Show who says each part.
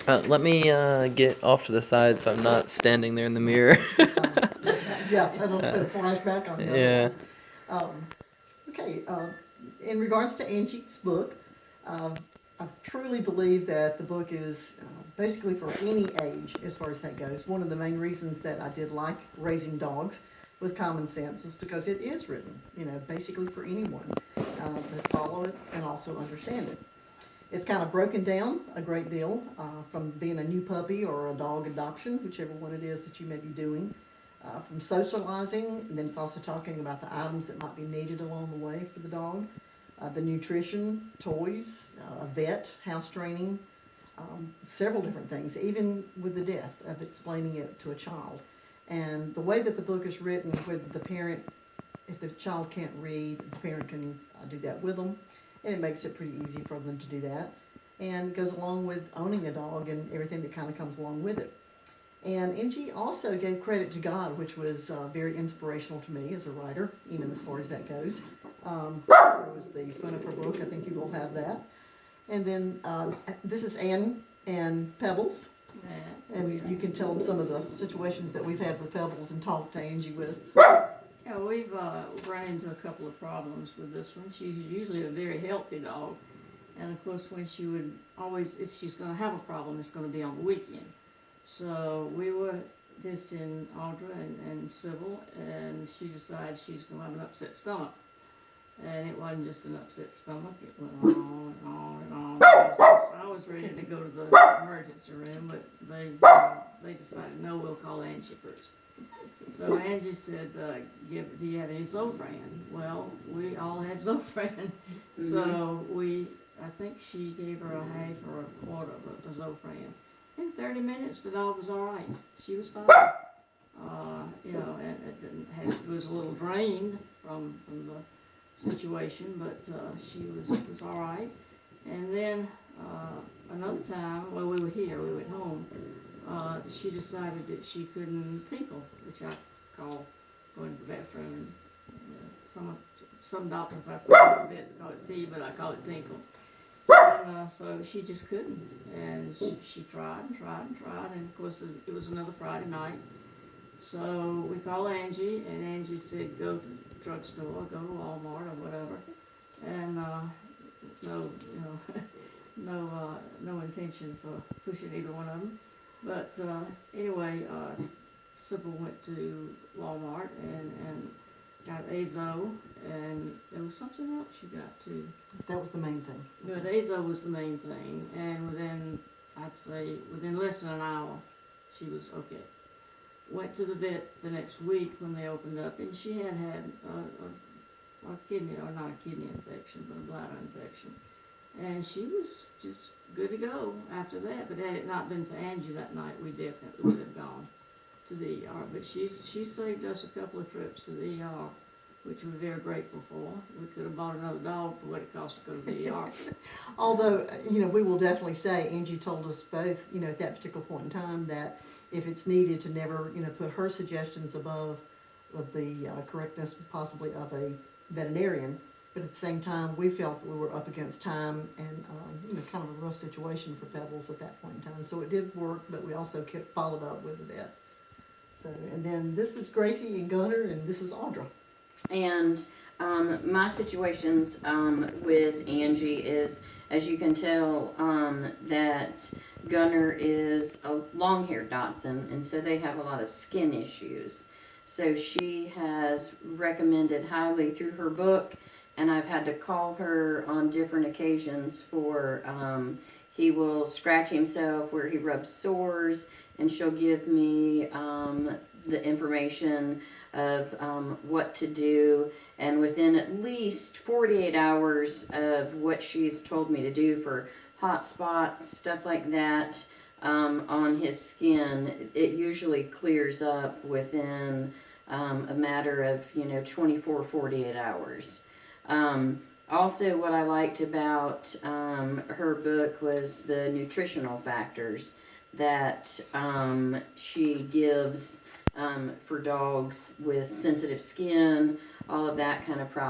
Speaker 1: Let me get off to the side so I'm not standing there in the mirror.
Speaker 2: Yeah, that'll put a flashback on you.
Speaker 1: Yeah.
Speaker 2: Okay, in regards to Angie's book, I truly believe that the book is basically for any age as far as that goes. One of the main reasons that I did like Raising Dogs with Common Sense was because it is written, basically for anyone that follow it and also understand it. It's kind of broken down a great deal from being a new puppy or a dog adoption, whichever one it is that you may be doing, from socializing, and then it's also talking about the items that might be needed along the way for the dog, the nutrition, toys, a vet, house training, several different things, even with the death of explaining it to a child. And the way that the book is written, with the parent, if the child can't read, the parent can do that with them, and it makes it pretty easy for them to do that. And goes along with owning a dog and everything that kind of comes along with it. And Angie also gave credit to God, which was very inspirational to me as a writer, as far as that goes. It was the front of her book. I think you will have that. And then this is Anne and Pebbles. And you can tell them some of the situations that we've had with Pebbles and talked to Angie with.
Speaker 3: Yeah, we've run into a couple of problems with this one. She's usually a very healthy dog. And of course, when she would always, if she's going to have a problem, it's going to be on the weekend. So we were visiting Audra and Syble, and she decided she's going to have an upset stomach. And it wasn't just an upset stomach, it went on and on and on. I was ready to go to the emergency room, but they decided, no, we'll call Angie first. So Angie said, do you have any Zofran? Well, we all had Zofran. So I think she gave her a half or a quarter of a Zofran. In 30 minutes, the dog was all right. She was fine. And it was a little drained from the situation, but she was all right. And then another time, we were at home, she decided that she couldn't tinkle, which I call going to the bathroom. And some doctors I call it tea, but I call it tinkle. And so she just couldn't, and she tried and tried and tried, and of course it was another Friday night. So we called Angie, and Angie said, go to the drugstore, go to Walmart or whatever, and no intention for pushing either one of them. But anyway, Sybil went to Walmart and got Azo, and there was something else she got too.
Speaker 2: That was the main thing.
Speaker 3: But Azo was the main thing, and within less than an hour, she was okay. Went to the vet the next week when they opened up, and she had a kidney, or not a kidney infection, but a bladder infection. And she was just good to go after that, but had it not been for Angie that night, we definitely would have gone to the ER. But she saved us a couple of trips to the ER, which we're very grateful for. We could have bought another dog for what it cost to go to the ER.
Speaker 2: Although, we will definitely say, Angie told us both, at that particular point in time, that if it's needed, to never, put her suggestions above the correctness possibly of a veterinarian. But at the same time, we felt that we were up against time and, kind of a rough situation for Pebbles at that point in time. So it did work, but we also kept followed up with the vet. So, and then this is Gracie and Gunner, and this is Audra.
Speaker 4: And my situations with Angie is, as you can tell, that Gunner is a long-haired Dachshund, and so they have a lot of skin issues. So she has recommended highly through her book, and I've had to call her on different occasions for, he will scratch himself where he rubs sores, and she'll give me the information of what to do, and within at least 48 hours of what she's told me to do for hot spots, stuff like that, on his skin, it usually clears up within a matter of 24, 48 hours. Also, what I liked about her book was the nutritional factors that she gives for dogs with sensitive skin, all of that kind of problem.